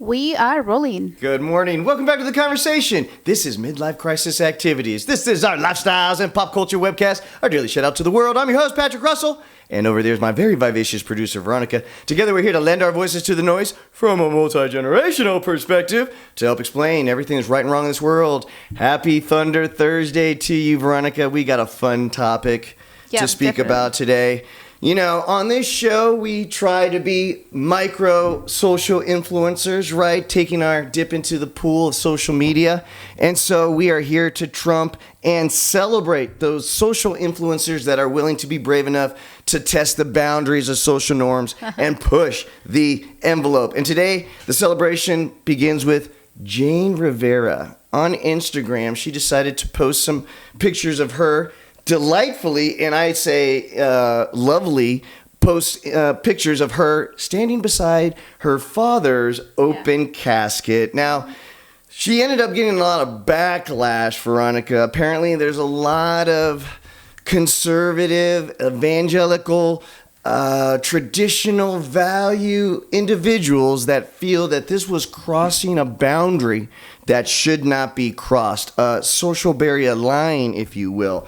We are rolling. Good morning. Welcome back to the conversation. This is Midlife Crisis Activities. This is our lifestyles and pop culture webcast, our daily shout out to the world. I'm your host, Patrick Russell. And over there is my very vivacious producer, Veronica. Together we're here to lend our voices to the noise from a multi-generational perspective to help explain everything that's right and wrong in this world. Happy Thunder Thursday to you, Veronica. We got a fun topic to speak about today. You know, on this show, we try to be micro social influencers, right? Taking our dip into the pool of social media. And so we are here to trump and celebrate those social influencers that are willing to be brave enough to test the boundaries of social norms and push the envelope. And today, the celebration begins with Jane Rivera. On Instagram, she decided to post some pictures of her delightfully, and I say lovely, post pictures of her standing beside her father's open casket. Now, she ended up getting a lot of backlash, Veronica. Apparently, there's a lot of conservative, evangelical, traditional value individuals that feel that this was crossing a boundary that should not be crossed, a social barrier line, if you will.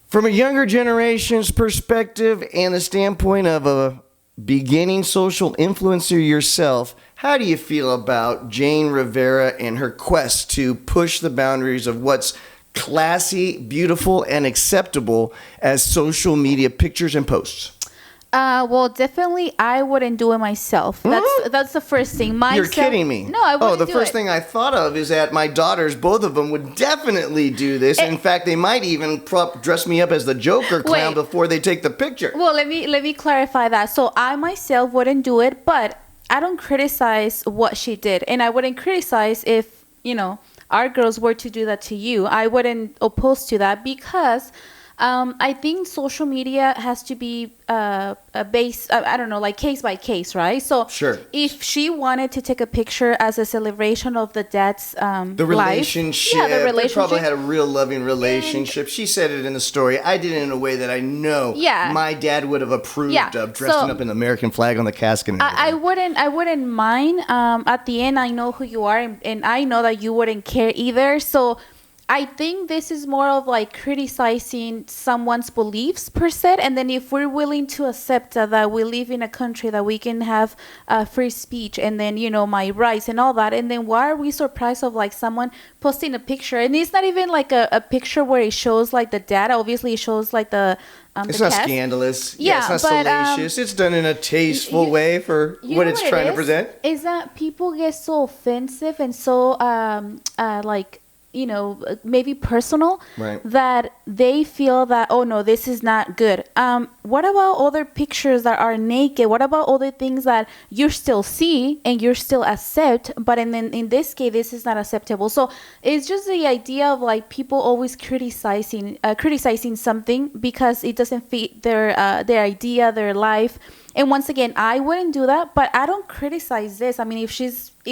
From a younger generation's perspective and the standpoint of a beginning social influencer yourself, how do you feel about Jane Rivera and her quest to push the boundaries of what's classy, beautiful, and acceptable as social media pictures and posts? Well, definitely, I wouldn't do it myself. That's the first thing. You're kidding me. No, I wouldn't. The first thing I thought of is that my daughters, both of them, would definitely do this. In fact, they might even dress me up as the Joker clown before they take the picture. Well, let me clarify that. So I myself wouldn't do it, but I don't criticize what she did, and I wouldn't criticize if our girls were to do that to you. I wouldn't oppose to that because I think social media has to be based, like case by case, right? So sure. If she wanted to take a picture as a celebration of the dad's the relationship, life, the relationship. They probably had a real loving relationship. She said it in the story. I did it in a way that I know my dad would have approved of, dressing up in the American flag on the casket. And I wouldn't mind. At the end, I know who you are, and I know that you wouldn't care either. So I think this is more of like criticizing someone's beliefs per se, and then if we're willing to accept that we live in a country that we can have free speech, and then my rights and all that, and then why are we surprised of like someone posting a picture, and it's not even like a picture where it shows like the data. Obviously, it shows like the it's not scandalous. It's not salacious. It's done in a tasteful way for what it's trying to present. Is that people get so offensive and so maybe personal, right, that they feel that, oh no, this is not good. What about other pictures that are naked? What about other things that you still see and you still accept, but in this case, this is not acceptable? So it's just the idea of like people always criticizing something because it doesn't fit their idea, their life. And once again, I wouldn't do that, but I don't criticize this. I mean, if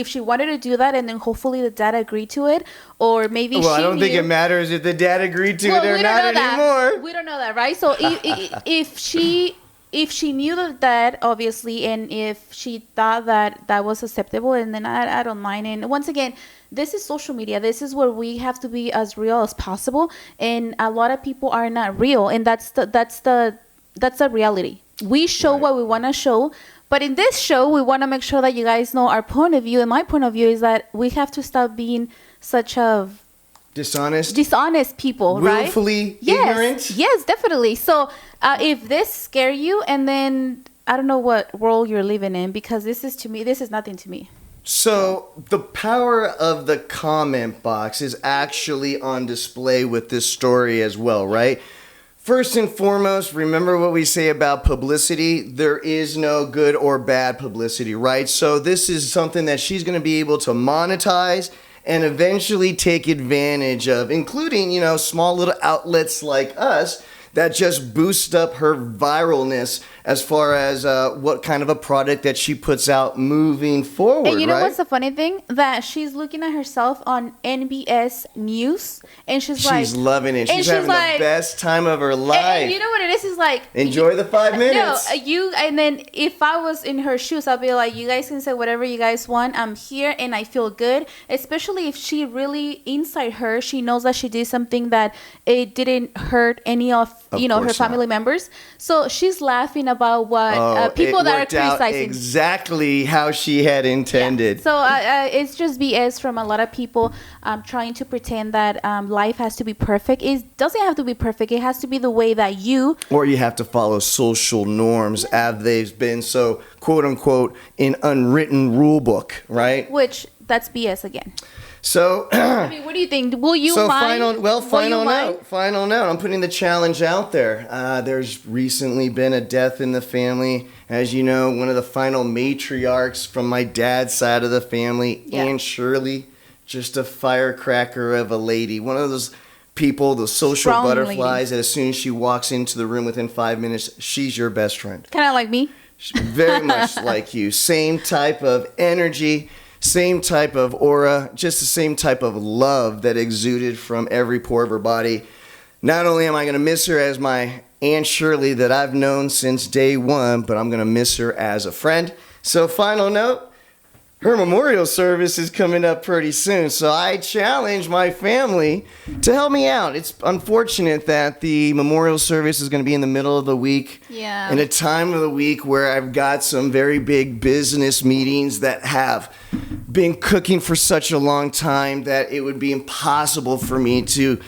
she wanted to do that, and then hopefully the dad agreed to it, or maybe I don't think it matters if the dad agreed to it or not anymore. We don't know that, right? So if she knew the dad, obviously, and if she thought that was acceptable, and then I don't mind. And once again, this is social media. This is where we have to be as real as possible, and a lot of people are not real, and that's the reality. We show what we want to show, but in this show, we want to make sure that you guys know our point of view. And my point of view is that we have to stop being such a dishonest people, willfully ignorant. Yes, definitely. So if this scare you, and then I don't know what world you're living in, because this is nothing to me. So the power of the comment box is actually on display with this story as well, right? First and foremost, remember what we say about publicity. There is no good or bad publicity, right? So this is something that she's going to be able to monetize and eventually take advantage of, including, small little outlets like us that just boost up her viralness as far as what kind of a product that she puts out moving forward. And you know right? what's the funny thing? That she's looking at herself on NBS News, and she's loving it. She's having the best time of her life. And you know what it is? It's like, enjoy the 5 minutes. No, and then if I was in her shoes, I'd be like, you guys can say whatever you guys want. I'm here and I feel good. Especially if she really, inside her, she knows that she did something that it didn't hurt any of her family members. So she's laughing about what people that are criticizing. Exactly how she had intended. Yeah. So it's just BS from a lot of people trying to pretend that life has to be perfect. It doesn't have to be perfect. It has to be the way that you... Or you have to follow social norms as they've been so, quote unquote, an unwritten rule book, right? Which, that's BS again. So... I mean, what do you think? Will you mind? Final note. I'm putting the challenge out there. There's recently been a death in the family. As you know, one of the final matriarchs from my dad's side of the family, Aunt Shirley, just a firecracker of a lady. One of those people, the social butterflies, that as soon as she walks into the room within 5 minutes, she's your best friend. Kind of like me. Very much like you. Same type of energy, same type of aura, just the same type of love that exuded from every pore of her body. Not only am I going to miss her as my Aunt Shirley that I've known since day one, but I'm going to miss her as a friend. So final note, her memorial service is coming up pretty soon, so I challenge my family to help me out. It's unfortunate that the memorial service is going to be in the middle of the week, in a time of the week where I've got some very big business meetings that have been cooking for such a long time that it would be impossible for me to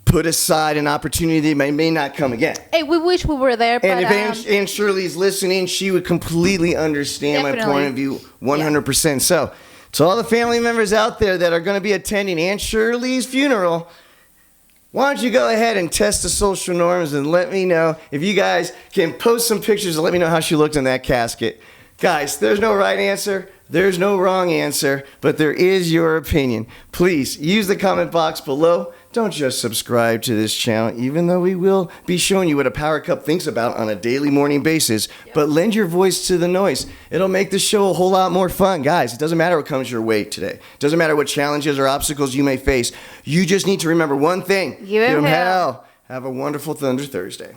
put aside an opportunity that may not come again. Hey, we wish we were there. But, and if Aunt Shirley's listening, she would completely understand my point of view 100%. Yeah. So, to all the family members out there that are going to be attending Aunt Shirley's funeral, why don't you go ahead and test the social norms and let me know if you guys can post some pictures and let me know how she looked in that casket. Guys, there's no right answer. There's no wrong answer, but there is your opinion. Please use the comment box below. Don't just subscribe to this channel, even though we will be showing you what a Power Cup thinks about on a daily morning basis, but lend your voice to the noise. It'll make the show a whole lot more fun. Guys, it doesn't matter what comes your way today. It doesn't matter what challenges or obstacles you may face. You just need to remember one thing. Give him hell. Have a wonderful Thunder Thursday.